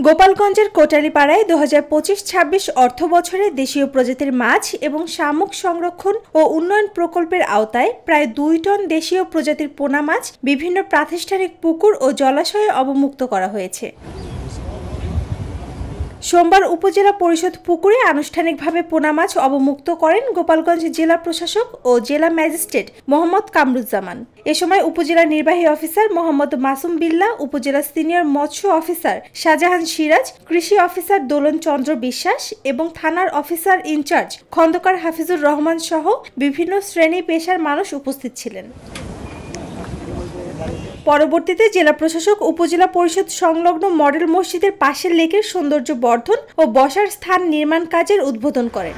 গোপালগঞ্জের কোটালীপাড়ায় 2025-26 অর্থ বছরে দেশীয় প্রজাতির মাছ এবং শামুক সংরক্ষণ ও উন্নয়ন প্রকল্পের আওতায় প্রায় 2 টন দেশীয় প্রজাতির পোনা মাছ বিভিন্ন প্রাতিষ্ঠানিক পুকুর ও জলাশয়ে অবমুক্ত করা হয়েছে। সোমবার উপজেলা পরিষদ পুকুরে আনুষ্ঠানিকভাবে পোনা মাছ অবমুক্ত করেন গোপালগঞ্জ জেলা প্রশাসক ও জেলা ম্যাজিস্ট্রেট মোহাম্মদ কামরুজ্জামান। এ সময় উপজেলা নির্বাহী অফিসার মোহাম্মদ মাসুম বিল্লাহ, উপজেলা সিনিয়র মৎস্য অফিসার শাহজাহান সিরাজ, কৃষি অফিসার দোলন চন্দ্র বিশ্বাস এবং থানার অফিসার ইনচার্জ খন্দকার হাফিজুর রহমান সহ বিভিন্ন শ্রেণী পেশার মানুষ উপস্থিত ছিলেন। পরবর্তীতে জেলা প্রশাসক উপজেলা পরিষদ সংলগ্ন মডেল মসজিদের পাশের লেকের সৌন্দর্য বর্ধন ও বসার স্থান নির্মাণ কাজের উদ্বোধন করেন।